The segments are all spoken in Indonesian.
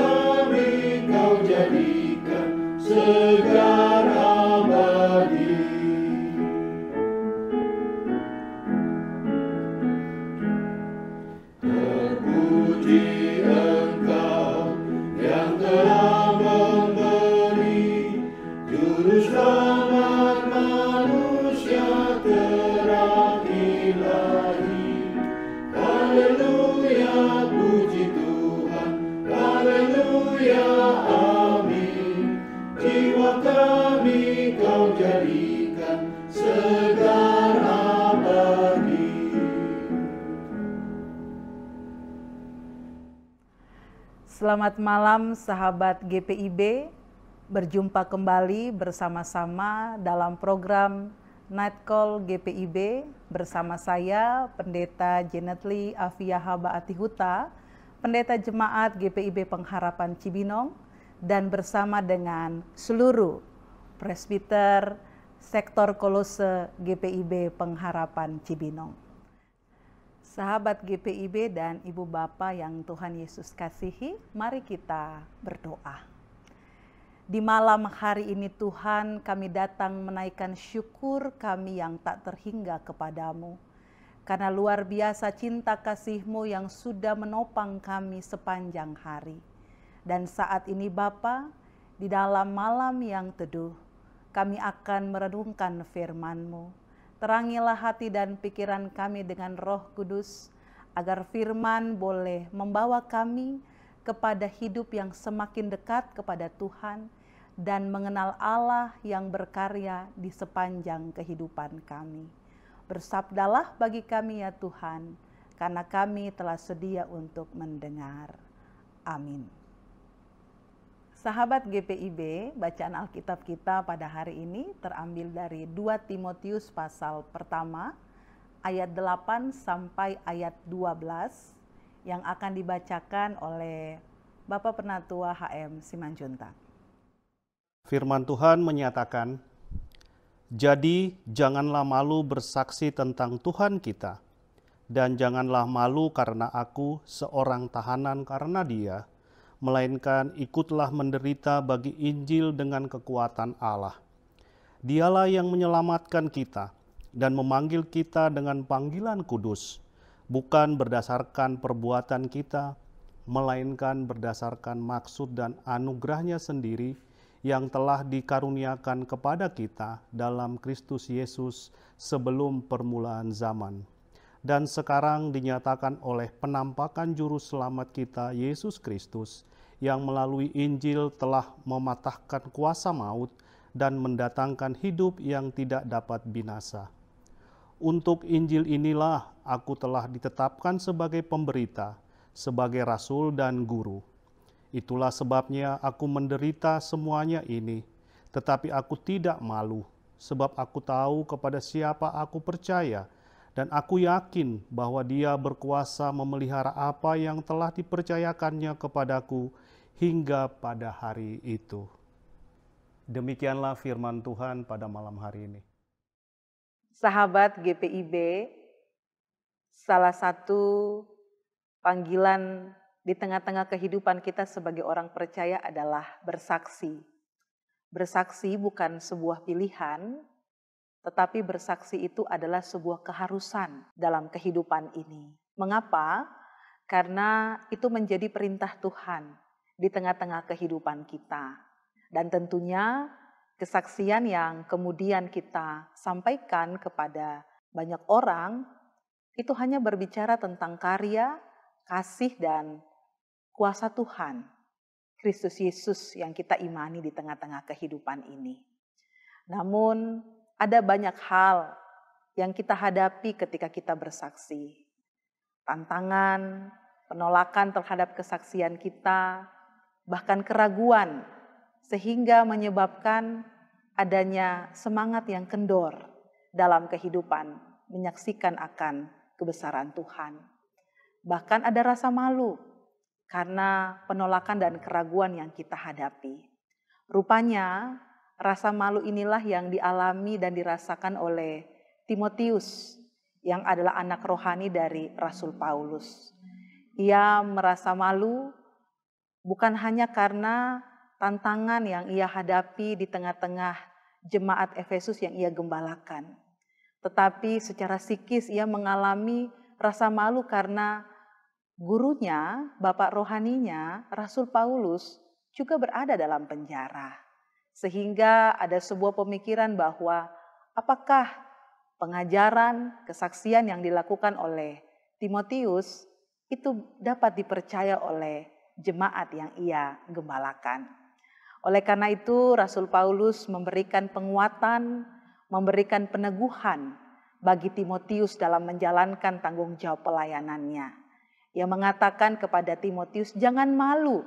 kami kau jadikan segar abadi. Terpuji Engkau yang telah memberi juru selamat manusia terakhir. Haleluya, puji Tuhan, haleluya, amin. Jiwa kami kau jadikan segar abadi. Selamat malam sahabat GPIB, berjumpa kembali bersama-sama dalam program Night Call GPIB bersama saya Pendeta Janetly Afia Haba Atihuta, Pendeta Jemaat GPIB Pengharapan Cibinong, dan bersama dengan seluruh presbiter sektor Kolose GPIB Pengharapan Cibinong. Sahabat GPIB dan Ibu Bapa yang Tuhan Yesus kasihi, mari kita berdoa. Di malam hari ini Tuhan, kami datang menaikkan syukur kami yang tak terhingga kepadamu. Karena luar biasa cinta kasih-Mu yang sudah menopang kami sepanjang hari. Dan saat ini Bapa, di dalam malam yang teduh, kami akan merenungkan firman-Mu. Terangilah hati dan pikiran kami dengan Roh Kudus, agar firman boleh membawa kami kepada hidup yang semakin dekat kepada Tuhan dan mengenal Allah yang berkarya di sepanjang kehidupan kami. Bersabdalah bagi kami ya Tuhan, karena kami telah sedia untuk mendengar. Amin. Sahabat GPIB, bacaan Alkitab kita pada hari ini terambil dari 2 Timotius pasal pertama, ayat 8 sampai ayat 12, yang akan dibacakan oleh Bapak Penatua HM Simanjuntak. Firman Tuhan menyatakan, "Jadi janganlah malu bersaksi tentang Tuhan kita, dan janganlah malu karena aku seorang tahanan karena Dia, melainkan ikutlah menderita bagi Injil dengan kekuatan Allah. Dialah yang menyelamatkan kita dan memanggil kita dengan panggilan kudus, bukan berdasarkan perbuatan kita, melainkan berdasarkan maksud dan anugerahnya sendiri yang telah dikaruniakan kepada kita dalam Kristus Yesus sebelum permulaan zaman. Dan sekarang dinyatakan oleh penampakan Juru Selamat kita, Yesus Kristus, yang melalui Injil telah mematahkan kuasa maut dan mendatangkan hidup yang tidak dapat binasa. Untuk Injil inilah aku telah ditetapkan sebagai pemberita, sebagai rasul dan guru. Itulah sebabnya aku menderita semuanya ini, tetapi aku tidak malu, sebab aku tahu kepada siapa aku percaya, dan aku yakin bahwa Dia berkuasa memelihara apa yang telah dipercayakannya kepadaku hingga pada hari itu." Demikianlah firman Tuhan pada malam hari ini. Sahabat GPIB, salah satu panggilan di tengah-tengah kehidupan kita sebagai orang percaya adalah bersaksi. Bersaksi bukan sebuah pilihan, tetapi bersaksi itu adalah sebuah keharusan dalam kehidupan ini. Mengapa? Karena itu menjadi perintah Tuhan di tengah-tengah kehidupan kita. Dan tentunya kesaksian yang kemudian kita sampaikan kepada banyak orang itu hanya berbicara tentang karya, kasih, dan kuasa Tuhan, Kristus Yesus yang kita imani di tengah-tengah kehidupan ini. Namun ada banyak hal yang kita hadapi ketika kita bersaksi. Tantangan, penolakan terhadap kesaksian kita, bahkan keraguan, sehingga menyebabkan adanya semangat yang kendor dalam kehidupan menyaksikan akan kebesaran Tuhan. Bahkan ada rasa malu karena penolakan dan keraguan yang kita hadapi. Rupanya rasa malu inilah yang dialami dan dirasakan oleh Timotius yang adalah anak rohani dari Rasul Paulus. Ia merasa malu Bukan hanya karena tantangan yang ia hadapi di tengah-tengah jemaat Efesus yang ia gembalakan, tetapi secara psikis ia mengalami rasa malu karena gurunya, bapak rohaninya, Rasul Paulus juga berada dalam penjara. Sehingga ada sebuah pemikiran bahwa apakah pengajaran, kesaksian yang dilakukan oleh Timotius itu dapat dipercaya oleh jemaat yang ia gembalakan. Oleh karena itu Rasul Paulus memberikan penguatan, memberikan peneguhan bagi Timotius dalam menjalankan tanggung jawab pelayanannya. Ia mengatakan kepada Timotius, jangan malu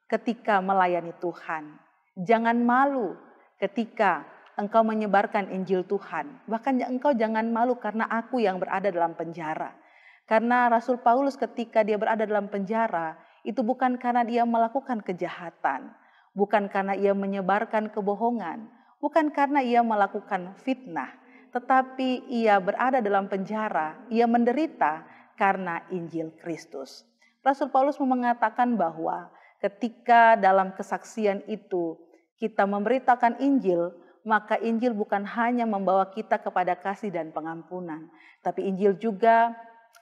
ketika melayani Tuhan. Jangan malu ketika engkau menyebarkan Injil Tuhan. Bahkan engkau jangan malu karena aku yang berada dalam penjara. Karena Rasul Paulus ketika dia berada dalam penjara, itu bukan karena dia melakukan kejahatan. Bukan karena ia menyebarkan kebohongan. Bukan karena ia melakukan fitnah. Tetapi ia berada dalam penjara, ia menderita karena Injil Kristus. Rasul Paulus mengatakan bahwa ketika dalam kesaksian itu kita memberitakan Injil, maka Injil bukan hanya membawa kita kepada kasih dan pengampunan, tapi Injil juga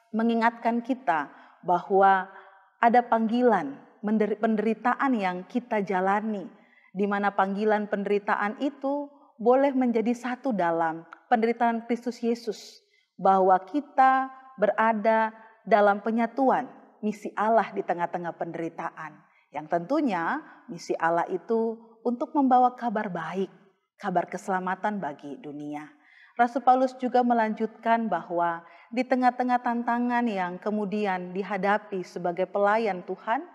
mengingatkan kita bahwa ada panggilan penderitaan yang kita jalani, di mana panggilan penderitaan itu boleh menjadi satu dalam penderitaan Kristus Yesus, bahwa kita berada dalam penyatuan misi Allah di tengah-tengah penderitaan. Yang tentunya misi Allah itu untuk membawa kabar baik, kabar keselamatan bagi dunia. Rasul Paulus juga melanjutkan bahwa di tengah-tengah tantangan yang kemudian dihadapi sebagai pelayan Tuhan,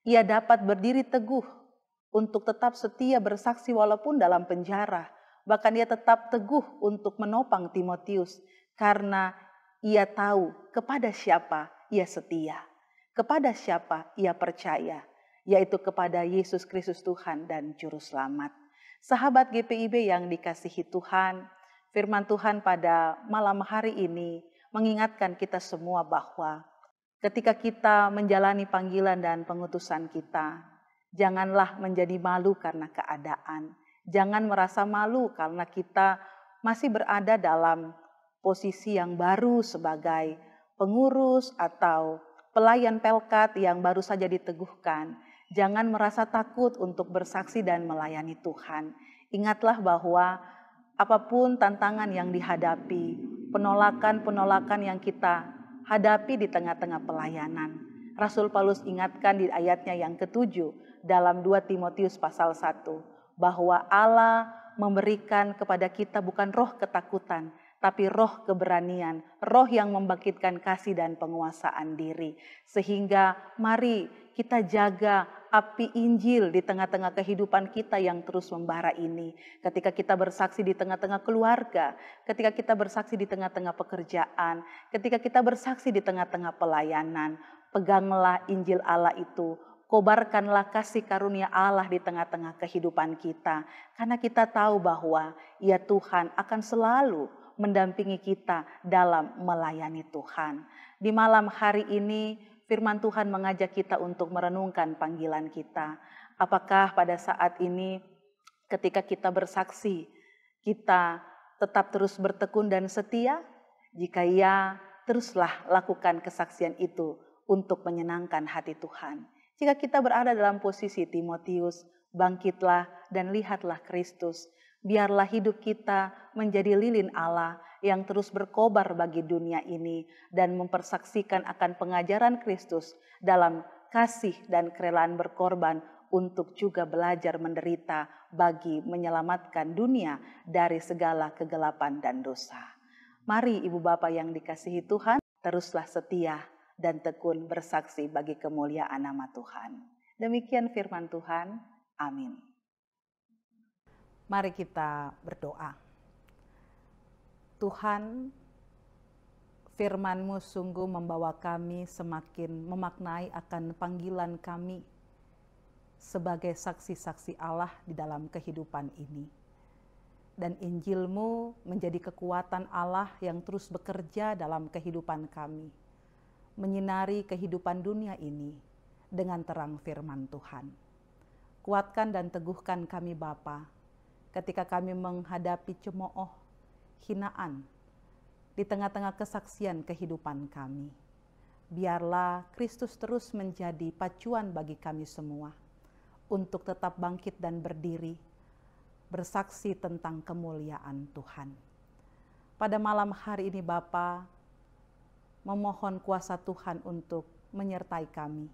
ia dapat berdiri teguh untuk tetap setia bersaksi walaupun dalam penjara. Bahkan ia tetap teguh untuk menopang Timotius karena ia tahu kepada siapa ia setia, kepada siapa ia percaya, yaitu kepada Yesus Kristus Tuhan dan Juru Selamat. Sahabat GPIB yang dikasihi Tuhan, firman Tuhan pada malam hari ini mengingatkan kita semua bahwa ketika kita menjalani panggilan dan pengutusan kita, janganlah menjadi malu karena keadaan. Jangan merasa malu karena kita masih berada dalam posisi yang baru sebagai pengurus atau pelayan Pelkat yang baru saja diteguhkan. Jangan merasa takut untuk bersaksi dan melayani Tuhan. Ingatlah bahwa apapun tantangan yang dihadapi, penolakan-penolakan yang kita hadapi di tengah-tengah pelayanan, Rasul Paulus ingatkan di ayatnya yang ke-7 dalam 2 Timotius pasal 1, bahwa Allah memberikan kepada kita bukan roh ketakutan, tapi roh keberanian, roh yang membangkitkan kasih dan penguasaan diri. Sehingga mari kita jaga api Injil di tengah-tengah kehidupan kita yang terus membara ini. Ketika kita bersaksi di tengah-tengah keluarga, ketika kita bersaksi di tengah-tengah pekerjaan, ketika kita bersaksi di tengah-tengah pelayanan, peganglah Injil Allah itu. Kobarkanlah kasih karunia Allah di tengah-tengah kehidupan kita. Karena kita tahu bahwa ya Tuhan akan selalu mendampingi kita dalam melayani Tuhan. Di malam hari ini firman Tuhan mengajak kita untuk merenungkan panggilan kita. Apakah pada saat ini ketika kita bersaksi, kita tetap terus bertekun dan setia? Jika ya, teruslah lakukan kesaksian itu untuk menyenangkan hati Tuhan. Jika kita berada dalam posisi Timotius, bangkitlah dan lihatlah Kristus. Biarlah hidup kita menjadi lilin Allah yang terus berkobar bagi dunia ini dan mempersaksikan akan pengajaran Kristus dalam kasih dan kerelaan berkorban untuk juga belajar menderita bagi menyelamatkan dunia dari segala kegelapan dan dosa. Mari Ibu Bapa yang dikasihi Tuhan, teruslah setia dan tekun bersaksi bagi kemuliaan nama Tuhan. Demikian firman Tuhan. Amin. Mari kita berdoa. Tuhan, firman-Mu sungguh membawa kami semakin memaknai akan panggilan kami sebagai saksi-saksi Allah di dalam kehidupan ini. Dan Injil-Mu menjadi kekuatan Allah yang terus bekerja dalam kehidupan kami, menyinari kehidupan dunia ini, dengan terang firman Tuhan. Kuatkan dan teguhkan kami Bapa, ketika kami menghadapi cemooh, hinaan, di tengah-tengah kesaksian kehidupan kami. Biarlah Kristus terus menjadi pacuan bagi kami semua, untuk tetap bangkit dan berdiri, bersaksi tentang kemuliaan Tuhan. Pada malam hari ini Bapa, memohon kuasa Tuhan untuk menyertai kami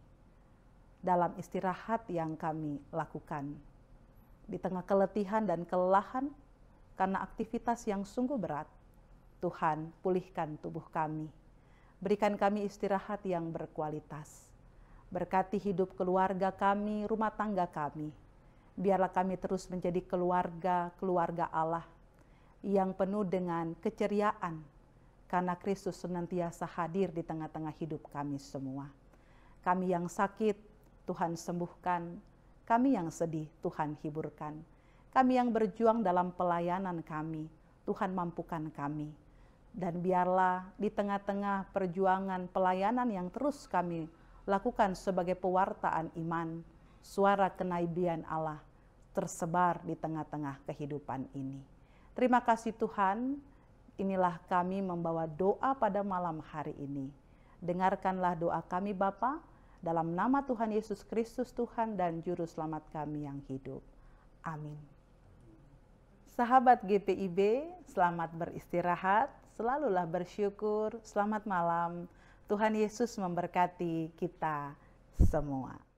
dalam istirahat yang kami lakukan. Di tengah keletihan dan kelelahan karena aktivitas yang sungguh berat, Tuhan pulihkan tubuh kami. Berikan kami istirahat yang berkualitas. Berkati hidup keluarga kami, rumah tangga kami. Biarlah kami terus menjadi keluarga Allah yang penuh dengan keceriaan, karena Kristus senantiasa hadir di tengah-tengah hidup kami semua. Kami yang sakit, Tuhan sembuhkan. Kami yang sedih, Tuhan hiburkan. Kami yang berjuang dalam pelayanan kami, Tuhan mampukan kami. Dan biarlah di tengah-tengah perjuangan pelayanan yang terus kami lakukan sebagai pewartaan iman, suara kenabian Allah tersebar di tengah-tengah kehidupan ini. Terima kasih Tuhan, inilah kami membawa doa pada malam hari ini. Dengarkanlah doa kami Bapa, dalam nama Tuhan Yesus Kristus Tuhan dan Juru Selamat kami yang hidup. Amin. Sahabat GPIB, selamat beristirahat, selalulah bersyukur, selamat malam. Tuhan Yesus memberkati kita semua.